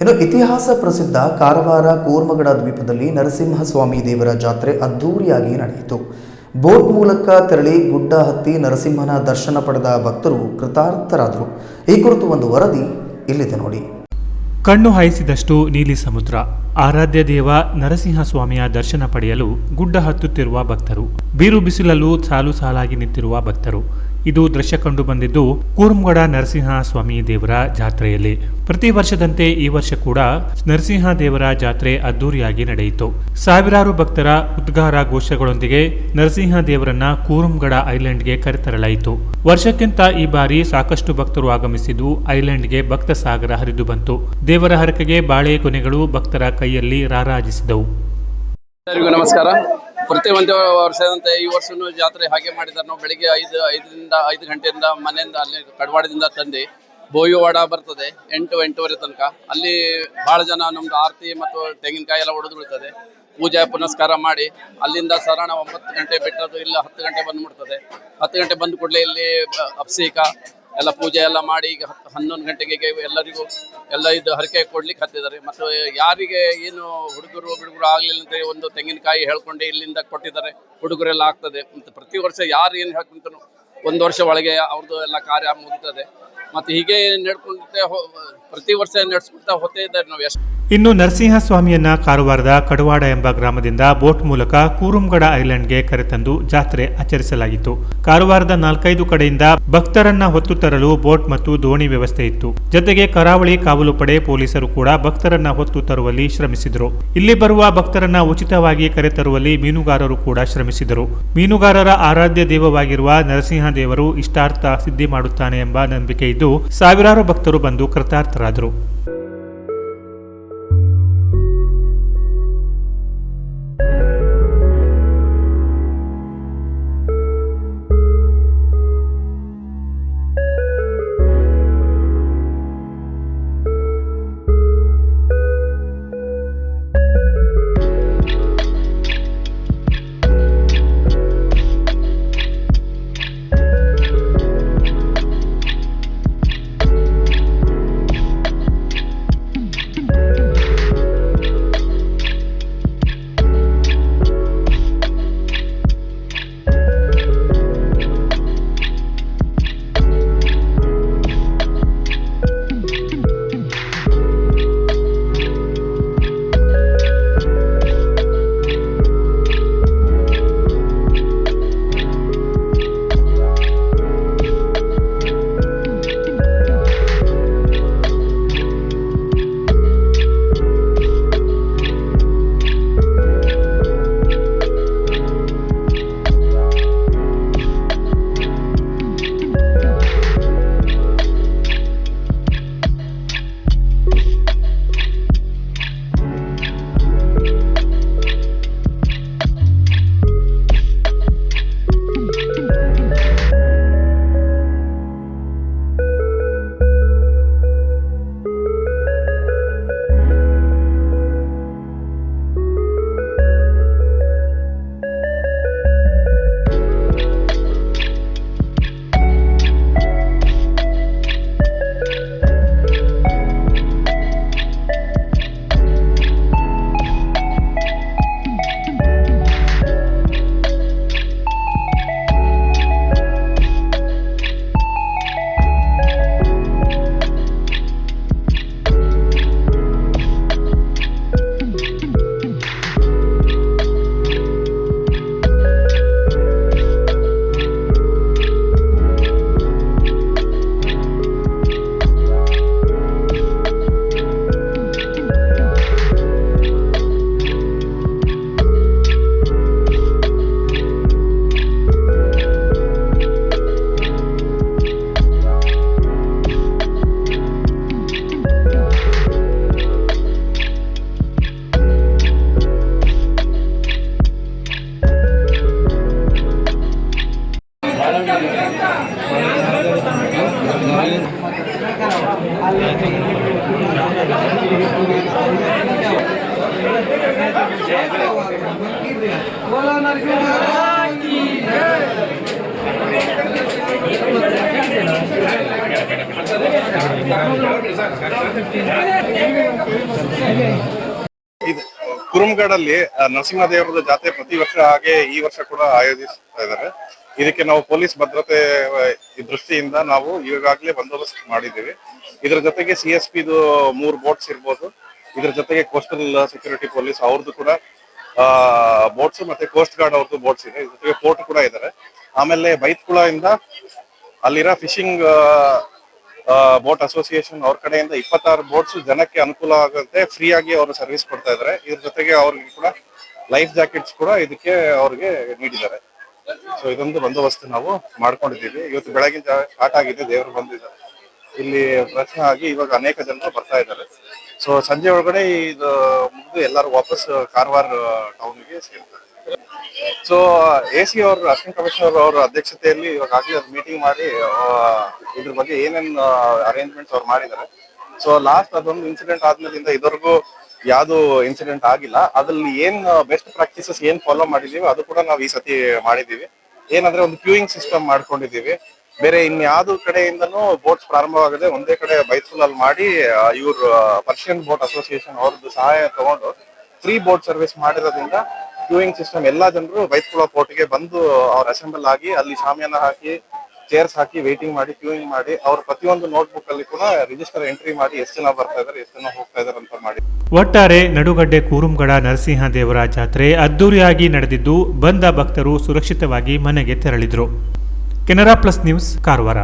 ಇನ್ನು ಇತಿಹಾಸ ಪ್ರಸಿದ್ಧ ಕಾರವಾರ ಕೂರ್ಮಗಡ ದ್ವೀಪದಲ್ಲಿ ನರಸಿಂಹಸ್ವಾಮಿ ದೇವರ ಜಾತ್ರೆ ಅದ್ದೂರಿಯಾಗಿ ನಡೆಯಿತು. ಬೋಟ್ ಮೂಲಕ ತೆರಳಿ ಗುಡ್ಡ ಹತ್ತಿ ನರಸಿಂಹನ ದರ್ಶನ ಪಡೆದ ಭಕ್ತರು ಕೃತಾರ್ಥರಾದರು. ಈ ಕುರಿತು ಒಂದು ವರದಿ ಇಲ್ಲಿದೆ ನೋಡಿ. ಕಣ್ಣು ಹಾಯಿಸಿದಷ್ಟು ನೀಲಿ ಸಮುದ್ರ. ಆರಾಧ್ಯ ದೇವ ನರಸಿಂಹಸ್ವಾಮಿಯ ದರ್ಶನ ಪಡೆಯಲು ಗುಡ್ಡ ಹತ್ತುತ್ತಿರುವ ಭಕ್ತರು, ಬೀರು ಬಿಸಿಲಲ್ಲೂ ಸಾಲು ಸಾಲಾಗಿ ನಿಂತಿರುವ ಭಕ್ತರು. ಇದು ದೃಶ್ಯ ಕಂಡು ಬಂದಿದ್ದು ಕೂರ್ಮಗಡ ನರಸಿಂಹಸ್ವಾಮಿ ದೇವರ ಜಾತ್ರೆಯಲ್ಲಿ. ಪ್ರತಿ ವರ್ಷದಂತೆ ಈ ವರ್ಷ ಕೂಡ ನರಸಿಂಹ ದೇವರ ಜಾತ್ರೆ ಅದ್ದೂರಿಯಾಗಿ ನಡೆಯಿತು. ಸಾವಿರಾರು ಭಕ್ತರ ಉದ್ಗಾರ ಘೋಷಗಳೊಂದಿಗೆ ನರಸಿಂಹ ದೇವರನ್ನ ಕೂರ್ಮಗಡ ಐಲ್ಯಾಂಡ್ಗೆ ಕರೆತರಲಾಯಿತು. ವರ್ಷಕ್ಕಿಂತ ಈ ಬಾರಿ ಸಾಕಷ್ಟು ಭಕ್ತರು ಆಗಮಿಸಿದ್ದು ಐಲ್ಯಾಂಡ್ಗೆ ಭಕ್ತ ಸಾಗರ ಹರಿದು ಬಂತು. ದೇವರ ಹರಕೆಗೆ ಬಾಳೆ ಕೊನೆಗಳು ಭಕ್ತರ ಕೈಯಲ್ಲಿ ರಾರಾಜಿಸಿದವು. ಎಲ್ಲರಿಗೂ ನಮಸ್ಕಾರ. ಪ್ರತಿ ಒಂದು ವರ್ಷದಂತೆ ಈ ವರ್ಷನೂ ಜಾತ್ರೆ ಹಾಗೆ ಮಾಡಿದ್ದಾರೆ. ನಾವು ಬೆಳಿಗ್ಗೆ 5 ಗಂಟೆಯಿಂದ ಮನೆಯಿಂದ ಅಲ್ಲಿ ಕಡವಾಡದಿಂದ ತಂದು ಬೋಯಿವಾಡ ಬರ್ತದೆ 8-8:30 ತನಕ. ಅಲ್ಲಿ ಭಾಳ ಜನ ನಮ್ದು ಆರತಿ ಮತ್ತು ತೆಂಗಿನಕಾಯಿ ಎಲ್ಲ ಹೊಡೆದು ಬಿಡ್ತದೆ. ಪೂಜೆ ಪುನಸ್ಕಾರ ಮಾಡಿ ಅಲ್ಲಿಂದ ಸಾಧಾರಣ 9 ಗಂಟೆ ಬಿಟ್ಟದ್ದು ಇಲ್ಲ 10 ಗಂಟೆ ಬಂದುಬಿಡ್ತದೆ. 10 ಗಂಟೆ ಬಂದ ಕೂಡಲೇ ಇಲ್ಲಿ ಅಭಿಷೇಕ ಎಲ್ಲ ಪೂಜೆ ಎಲ್ಲ ಮಾಡಿ ಈಗ 11 ಗಂಟೆಗೆ ಎಲ್ಲರಿಗೂ ಎಲ್ಲ ಇದು ಹರಕೆ ಕೊಡ್ಲಿಕ್ಕೆ ಹತ್ತಿದ್ದಾರೆ. ಮತ್ತು ಯಾರಿಗೆ ಏನು ಹುಡುಗರು ಆಗಲಿಲ್ಲ ಅಂತ ಒಂದು ತೆಂಗಿನಕಾಯಿ ಹೇಳ್ಕೊಂಡು ಇಲ್ಲಿಂದ ಕೊಟ್ಟಿದ್ದಾರೆ. ಹುಡುಗರೆಲ್ಲ ಆಗ್ತದೆ. ಮತ್ತು ಪ್ರತಿ ವರ್ಷ ಯಾರು ಏನು ಹೇಳ್ಕೊಂತಾನೋ 1 ವರ್ಷ ಒಳಗೆ ಅವ್ರದ್ದು ಎಲ್ಲ ಕಾರ್ಯ ಮುಗಿತದೆ. ಮತ್ತು ಹೀಗೆ ನಡ್ಕೊಂಡ್ರೆ ಪ್ರತಿ ವರ್ಷ ನಡೆಸ್ಕೊಳ್ತಾ ಹೋಗ್ತಾ ಇದ್ದಾರೆ ನಾವು. ಎಷ್ಟು ಇನ್ನು ನರಸಿಂಹಸ್ವಾಮಿಯನ್ನ ಕಾರವಾರದ ಕಡವಾಡ ಎಂಬ ಗ್ರಾಮದಿಂದ ಬೋಟ್ ಮೂಲಕ ಕೂರ್ಮಗಡ ಐಲ್ಯಾಂಡ್ಗೆ ಕರೆತಂದು ಜಾತ್ರೆ ಆಚರಿಸಲಾಗಿತ್ತು. ಕಾರವಾರದ 4-5 ಕಡೆಯಿಂದ ಭಕ್ತರನ್ನ ಹೊತ್ತು ತರಲು ಬೋಟ್ ಮತ್ತು ದೋಣಿ ವ್ಯವಸ್ಥೆ ಇತ್ತು. ಜೊತೆಗೆ ಕರಾವಳಿ ಕಾವಲು ಪಡೆ ಪೊಲೀಸರು ಕೂಡ ಭಕ್ತರನ್ನ ಹೊತ್ತು ತರುವಲ್ಲಿ ಶ್ರಮಿಸಿದರು. ಇಲ್ಲಿ ಬರುವ ಭಕ್ತರನ್ನ ಉಚಿತವಾಗಿ ಕರೆತರುವಲ್ಲಿ ಮೀನುಗಾರರು ಕೂಡ ಶ್ರಮಿಸಿದರು. ಮೀನುಗಾರರ ಆರಾಧ್ಯ ದೇವವಾಗಿರುವ ನರಸಿಂಹ ದೇವರು ಇಷ್ಟಾರ್ಥ ಸಿದ್ಧಿ ಮಾಡುತ್ತಾನೆ ಎಂಬ ನಂಬಿಕೆ ಇದ್ದು ಸಾವಿರಾರು ಭಕ್ತರು ಬಂದು ಕೃತಾರ್ಥರಾದರು. बोलो नरसिंह की जय। ಇದು ಕುರುಮಗಡಲ್ಲಿ ನರಸಿಂಹದೇವರದ ಜಾತ್ರೆ ಪ್ರತಿ ವರ್ಷ ಹಾಗೆ ಈ ವರ್ಷ ಕೂಡ ಆಯೋಜಿಸ್ತಾ ಇದ್ದಾರೆ. ಇದಕ್ಕೆ ನಾವು ಪೊಲೀಸ್ ಭದ್ರತೆ ದೃಷ್ಟಿಯಿಂದ ನಾವು ಈಗಾಗಲೇ ಬಂದೋಬಸ್ತ್ ಮಾಡಿದ್ದೀವಿ. ಇದರ ಜೊತೆಗೆ CSP 3 ಬೋಟ್ಸ್ ಇರ್ಬೋದು. ಇದರ ಜೊತೆಗೆ ಕೋಸ್ಟಲ್ ಸೆಕ್ಯೂರಿಟಿ ಪೊಲೀಸ್ ಅವ್ರದ್ದು ಕೂಡ ಬೋಟ್ಸ್ ಮತ್ತೆ ಕೋಸ್ಟ್ ಗಾರ್ಡ್ ಅವ್ರದ್ದು ಬೋಟ್ಸ್ ಇದೆ. ಇದ್ರ ಜೊತೆಗೆ ಪೋರ್ಟ್ ಕೂಡ ಇದ್ದಾರೆ. ಆಮೇಲೆ ಬೈತ್ಕುಳ ಇಂದ ಅಲ್ಲಿರೋ ಫಿಶಿಂಗ್ ಬೋಟ್ ಅಸೋಸಿಯೇಷನ್ ಅವ್ರ ಕಡೆಯಿಂದ 26 ಬೋಟ್ಸ್ ಜನಕ್ಕೆ ಅನುಕೂಲ ಆಗುತ್ತೆ ಫ್ರೀ ಆಗಿ ಅವರು ಸರ್ವಿಸ್ ಕೊಡ್ತಾ ಇದ್ದಾರೆ. ಇದ್ರ ಜೊತೆಗೆ ಅವ್ರಿಗೆ ಕೂಡ ಲೈಫ್ ಜಾಕೆಟ್ಸ್ ಕೂಡ ಇದಕ್ಕೆ ಅವ್ರಿಗೆ ನೀಡಿದ್ದಾರೆ. ಸೊ ಇದೊಂದು ಬಂದೋಬಸ್ತ್ ನಾವು ಮಾಡ್ಕೊಂಡಿದ್ದೀವಿ. ಇವತ್ತು ಬೆಳಗಿನ ಸ್ಟಾರ್ಟ್ ಆಗಿದೆ, ದೇವರು ಬಂದಿದ್ದಾರೆ, ಇಲ್ಲಿ ಪ್ರಶ್ನೆ ಆಗಿ ಇವಾಗ ಅನೇಕ ಜನರು ಬರ್ತಾ ಇದ್ದಾರೆ. ಸೊ ಸಂಜೆ ಒಳಗಡೆ ಇದು ಮುಗಿದು ಎಲ್ಲರೂ ವಾಪಸ್ ಕಾರವಾರ ಟೌನ್ಗೆ ಸೇರ್ತಾರೆ. ಸೊ AC ಅವರು ಅಸಿಸ್ಟೆಂಟ್ ಕಮಿಷನರ್ ಅವರ ಅಧ್ಯಕ್ಷತೆಯಲ್ಲಿ ಇವಾಗಲೇ ಮೀಟಿಂಗ್ ಮಾಡಿ ಇದ್ರ ಬಗ್ಗೆ ಏನೇನು ಅರೇಂಜ್ಮೆಂಟ್ಸ್ ಅವ್ರು ಮಾಡಿದ್ದಾರೆ. ಸೊ ಲಾಸ್ಟ್ ಅದೊಂದು ಇನ್ಸಿಡೆಂಟ್ ಆದ್ಮೇಲಿಂದ ಇದುವರೆಗೂ ಯಾವ್ದು ಇನ್ಸಿಡೆಂಟ್ ಆಗಿಲ್ಲ. ಅದ್ರಲ್ಲಿ ಏನ್ ಬೆಸ್ಟ್ ಪ್ರಾಕ್ಟೀಸಸ್ ಏನ್ ಫಾಲೋ ಮಾಡಿದೀವಿ ಅದು ಕೂಡ ನಾವು ಈ ಸತಿ ಮಾಡಿದೀವಿ. ಏನಂದ್ರೆ ಒಂದು ಕ್ಯೂಯಿಂಗ್ ಸಿಸ್ಟಮ್ ಮಾಡ್ಕೊಂಡಿದೀವಿ. ಬೇರೆ ಇನ್ಯಾವ್ದು ಕಡೆಯಿಂದನೂ ಬೋಟ್ಸ್ ಪ್ರಾರಂಭವಾಗದೆ ಒಂದೇ ಕಡೆ ಬೈತ್ಕುಲಲ್ಲಿ ಮಾಡಿ ಇವ್ರು ಪರ್ಷಿಯನ್ ಬೋಟ್ ಅಸೋಸಿಯೇಷನ್ ಅವ್ರದ್ದು ಸಹಾಯ ತಗೊಂಡು ಫ್ರೀ ಬೋಟ್ ಸರ್ವಿಸ್ ಮಾಡಿರೋದ್ರಿಂದ ಕ್ಯೂಯಿಂಗ್ ಸಿಸ್ಟಮ್ ಎಲ್ಲಾ ಜನರು ಬೈತ್ಕುಳ ಪೋರ್ಟ್ಗೆ ಬಂದು ಅವ್ರು ಅಸೆಂಬಲ್ ಆಗಿ ಅಲ್ಲಿ ಶಾಮಿಯಾನ ಹಾಕಿ ಚೇರ್ಸ್ ಹಾಕಿ ವೇಟಿಂಗ್ ಮಾಡಿ ಕ್ಯೂಯಿಂಗ್ ಮಾಡಿ ಅವ್ರ ಪ್ರತಿಯೊಂದು ನೋಟ್ಬುಕ್ ಅಲ್ಲಿ ಕೂಡ ರಿಜಿಸ್ಟರ್ ಎಂಟ್ರಿ ಮಾಡಿ ಎಷ್ಟು ಜನ ಬರ್ತಾ ಇದಾರೆ ಎಷ್ಟು ಜನ ಹೋಗ್ತಾ ಇದಾರೆ ಅಂತ ಮಾಡಿ. ಒಟ್ಟಾರೆ ನಡುಗಡ್ಡೆ ಕೂರುಮಗಡ ನರಸಿಂಹ ದೇವರ ಜಾತ್ರೆ ಅದ್ದೂರಿಯಾಗಿ ನಡೆದಿದ್ದು ಬಂದ ಭಕ್ತರು ಸುರಕ್ಷಿತವಾಗಿ ಮನೆಗೆ ತೆರಳಿದ್ರು. Canara plus news, Karwar.